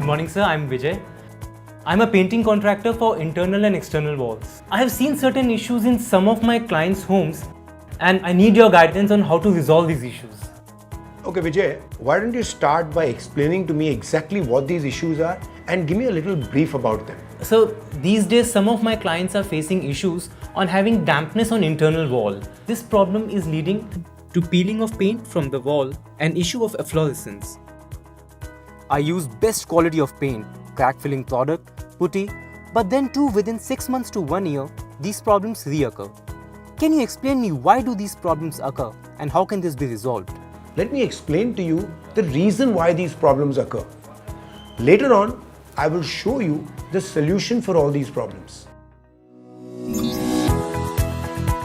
morning, sir. I'm Vijay. I'm a painting contractor for internal and external walls. I have seen certain issues in some of my clients' homes and I need your guidance on how to resolve these issues. Okay, Vijay, why don't you start by explaining to me exactly what these issues are and give me a little brief about them. So these days some of my clients are facing issues on having dampness on internal wall. This problem is leading to peeling of paint from the wall and issue of efflorescence. I use best quality of paint, crack filling product, putty, but then too within 6 months to 1 year, these problems reoccur. Can you explain me why do these problems occur and how can this be resolved? Let me explain to you the reason why these problems occur. Later on, I will show you the solution for all these problems.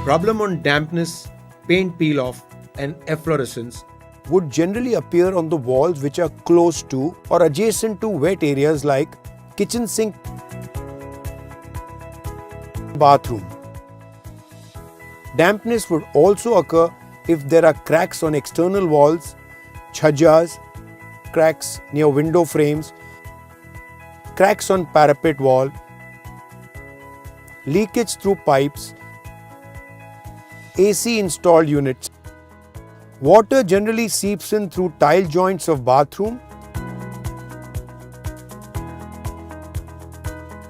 Problem on dampness, paint peel off and efflorescence would generally appear on the walls which are close to or adjacent to wet areas like kitchen sink, bathroom. Dampness would also occur if there are cracks on external walls, chhajjas, cracks near window frames, cracks on parapet wall, leakage through pipes, AC installed units. Water generally seeps in through tile joints of bathroom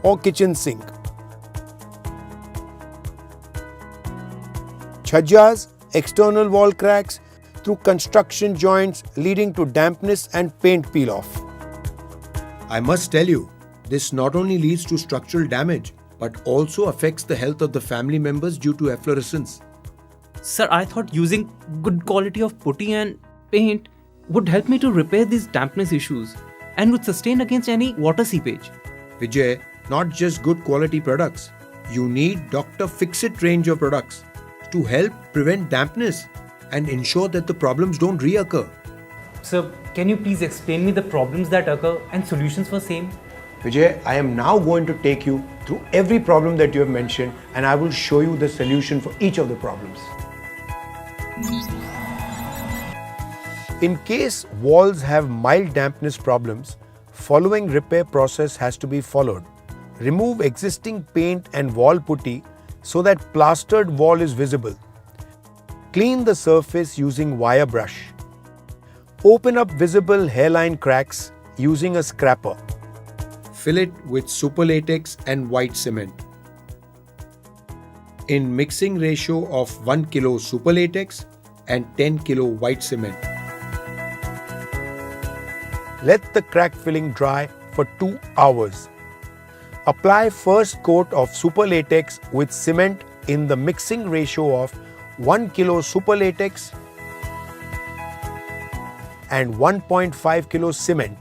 or kitchen sink. Chhajjas, external wall cracks through construction joints leading to dampness and paint peel off. I must tell you, this not only leads to structural damage but also affects the health of the family members due to efflorescence. Sir, I thought using good quality of putty and paint would help me to repair these dampness issues and would sustain against any water seepage. Vijay, not just good quality products. You need Dr. Fix-It range of products to help prevent dampness and ensure that the problems don't reoccur. Sir, can you please explain me the problems that occur and solutions for same? Vijay, I am now going to take you through every problem that you have mentioned and I will show you the solution for each of the problems. In case walls have mild dampness problems, following repair process has to be followed. Remove existing paint and wall putty so that plastered wall is visible. Clean the surface using wire brush. Open up visible hairline cracks using a scraper. Fill it with super latex and white cement. In mixing ratio of 1 kilo super latex and 10 kilo white cement. Let the crack filling dry for 2 hours. Apply first coat of super latex with cement in the mixing ratio of 1 kilo super latex and 1.5 kilo cement.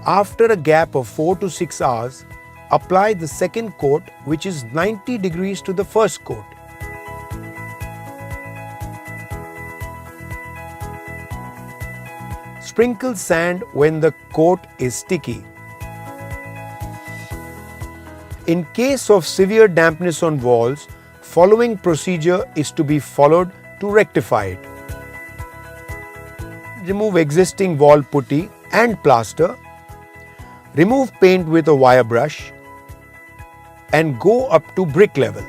After a gap of 4 to 6 hours, apply the second coat, which is 90 degrees to the first coat. Sprinkle sand when the coat is sticky. In case of severe dampness on walls, following procedure is to be followed to rectify it. Remove existing wall putty and plaster. Remove paint with a wire brush and go up to brick level.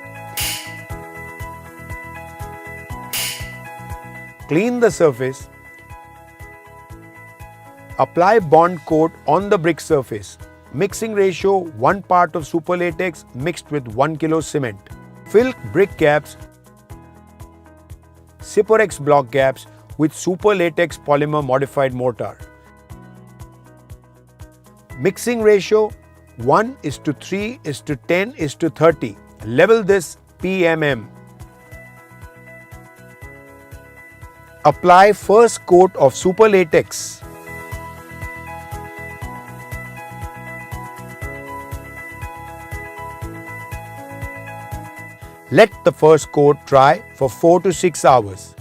Clean the surface. Apply bond coat on the brick surface. Mixing ratio 1 part of super latex mixed with 1 kilo cement. Fill brick gaps, Ciporex block gaps with super latex polymer modified mortar. Mixing ratio 1:3:10:30. Level this PMM. Apply first coat of super latex. Let the first coat dry for 4 to 6 hours.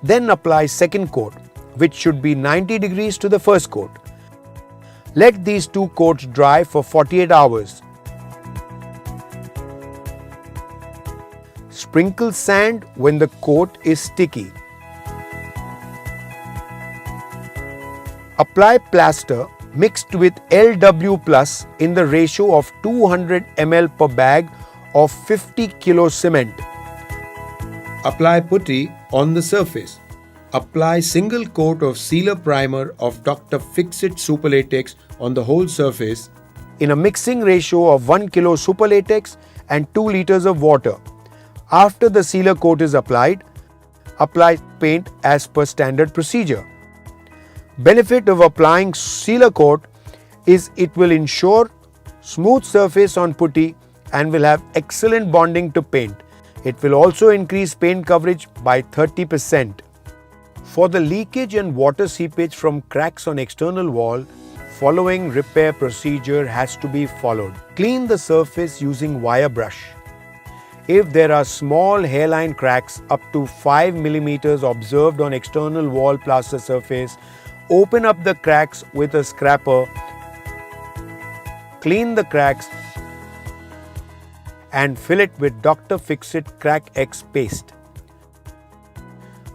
Then apply second coat, which should be 90 degrees to the first coat. Let these two coats dry for 48 hours. Sprinkle sand when the coat is sticky. Apply plaster mixed with LW Plus in the ratio of 200 ml per bag of 50 kg cement. Apply putty on the surface. Apply single coat of sealer primer of Dr. Fix-It Super Latex on the whole surface in a mixing ratio of 1 kg super latex and 2 liters of water. After the sealer coat is applied, apply paint as per standard procedure. Benefit of applying sealer coat is it will ensure smooth surface on putty and will have excellent bonding to paint. It will also increase paint coverage by 30%. For the leakage and water seepage from cracks on external wall, following repair procedure has to be followed. Clean the surface using wire brush. If there are small hairline cracks up to 5 mm observed on external wall plaster surface, open up the cracks with a scraper, clean the cracks and fill it with Dr. Fix-It Crack X paste.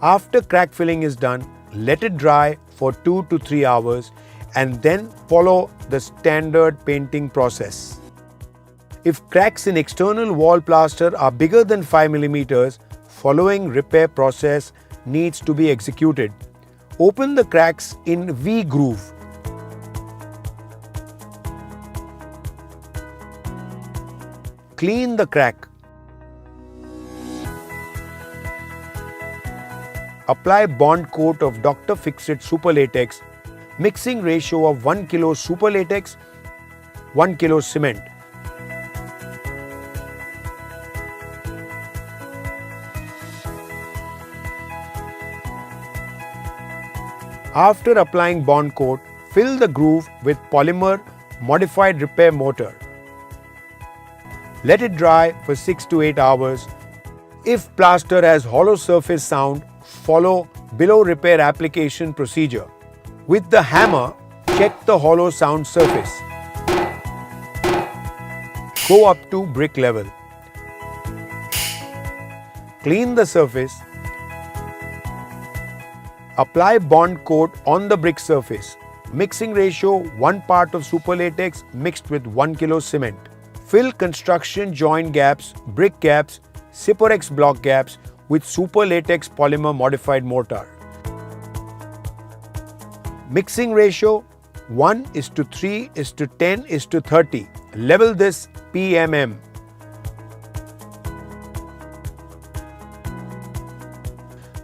After crack filling is done, let it dry for 2 to 3 hours and then follow the standard painting process. If cracks in external wall plaster are bigger than 5 mm, following repair process needs to be executed. Open the cracks in V groove. Clean the crack. Apply bond coat of Dr. Fix-It Super Latex, mixing ratio of 1 kg super latex, 1 kg cement. After applying bond coat, fill the groove with polymer modified repair mortar. Let it dry for 6 to 8 hours. If plaster has hollow surface sound, follow below repair application procedure. With the hammer, check the hollow sound surface. Go up to brick level. Clean the surface. Apply bond coat on the brick surface. Mixing ratio 1 part of super latex mixed with 1 kg cement. Fill construction joint gaps, brick gaps, Ciporex block gaps with super latex polymer modified mortar. Mixing ratio 1:3:10:30. Level this PMM.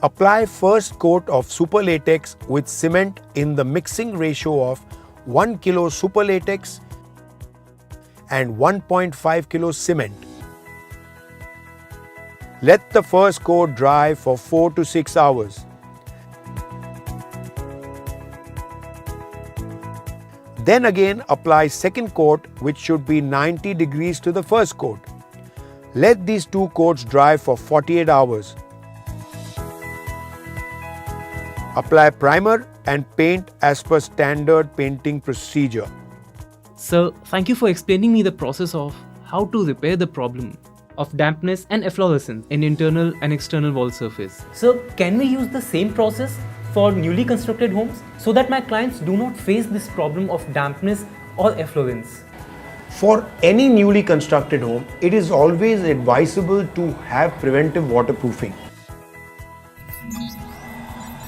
Apply first coat of super latex with cement in the mixing ratio of 1 kg super latex and 1.5 kg cement. Let the first coat dry for 4 to 6 hours. Then again apply second coat, which should be 90 degrees to the first coat. Let these two coats dry for 48 hours. Apply primer and paint as per standard painting procedure. Sir, thank you for explaining me the process of how to repair the problem of dampness and efflorescence in internal and external wall surface. Sir, can we use the same process for newly constructed homes so that my clients do not face this problem of dampness or efflorescence? For any newly constructed home, it is always advisable to have preventive waterproofing.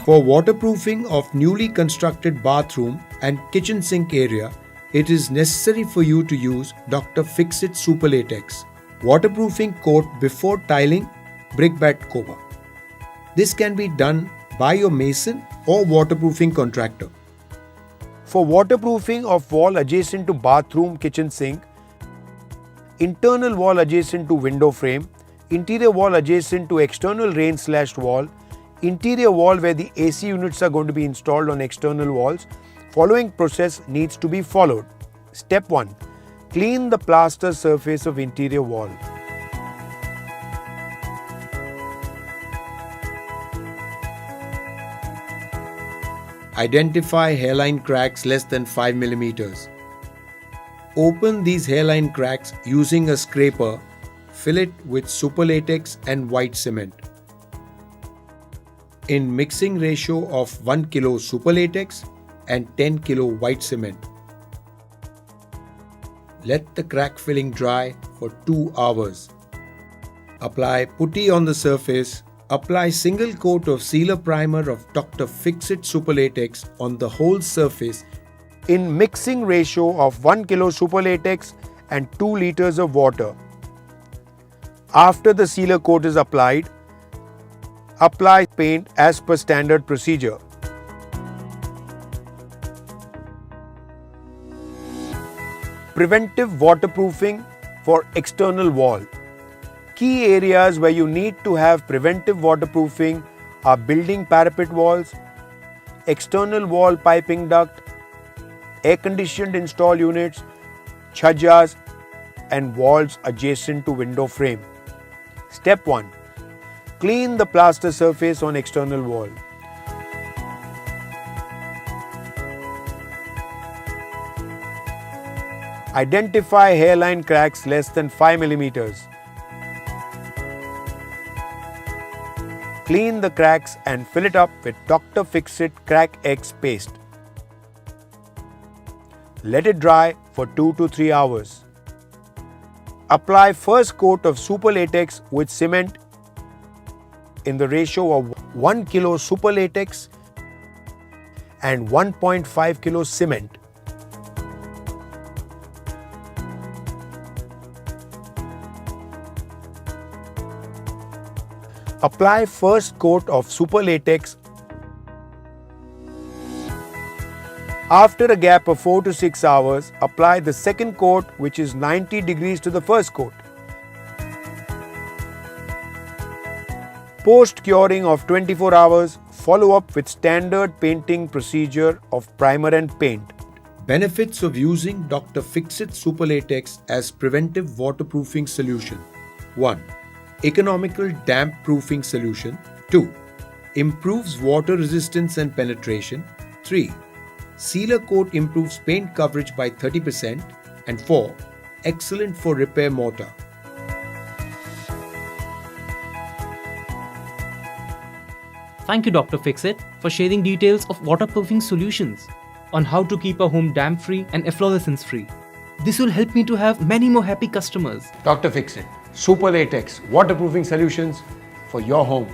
For waterproofing of newly constructed bathroom and kitchen sink area, it is necessary for you to use Dr. Fix-It Super Latex waterproofing coat before tiling brickbat cover. This can be done by your mason or waterproofing contractor. For waterproofing of wall adjacent to bathroom kitchen sink, internal wall adjacent to window frame, interior wall adjacent to external rain/wall, interior wall where the AC units are going to be installed on external walls, following process needs to be followed. Step 1. Clean the plaster surface of interior wall. Identify hairline cracks less than 5 mm. Open these hairline cracks using a scraper fill it with super latex and white cement. In mixing ratio of 1 kilo super latex and 10 kilo white cement. Let the crack filling dry for 2 hours. Apply putty on the surface. Apply single coat of sealer primer of Dr. Fix-It Super Latex on the whole surface in mixing ratio of 1 kilo super latex and 2 liters of water. After the sealer coat is applied, apply paint as per standard procedure. Preventive waterproofing for external wall. Key areas where you need to have preventive waterproofing are building parapet walls, external wall piping duct, air-conditioned install units, chhajjas and walls adjacent to window frame. Step 1. Clean the plaster surface on external wall. Identify hairline cracks less than 5 millimeters. Clean the cracks and fill it up with Dr. Fix-It Crack X paste. Let it dry for 2 to 3 hours. Apply first coat of super latex with cement in the ratio of 1 kilo super latex and 1.5 kilo cement. Apply first coat of super latex. After a gap of 4 to 6 hours, apply the second coat, which is 90 degrees to the first coat. Post curing of 24 hours, follow up with standard painting procedure of primer and paint. Benefits of using Dr. Fix-It Super Latex as preventive waterproofing solution. 1. Economical damp proofing solution. 2. Improves water resistance and penetration. 3. Sealer coat improves paint coverage by 30%. And 4. Excellent for repair mortar. Thank you, Dr. Fix-It, for sharing details of waterproofing solutions on how to keep a home damp-free and efflorescence-free. This will help me to have many more happy customers. Dr. Fix-It Super Latex waterproofing solutions for your home.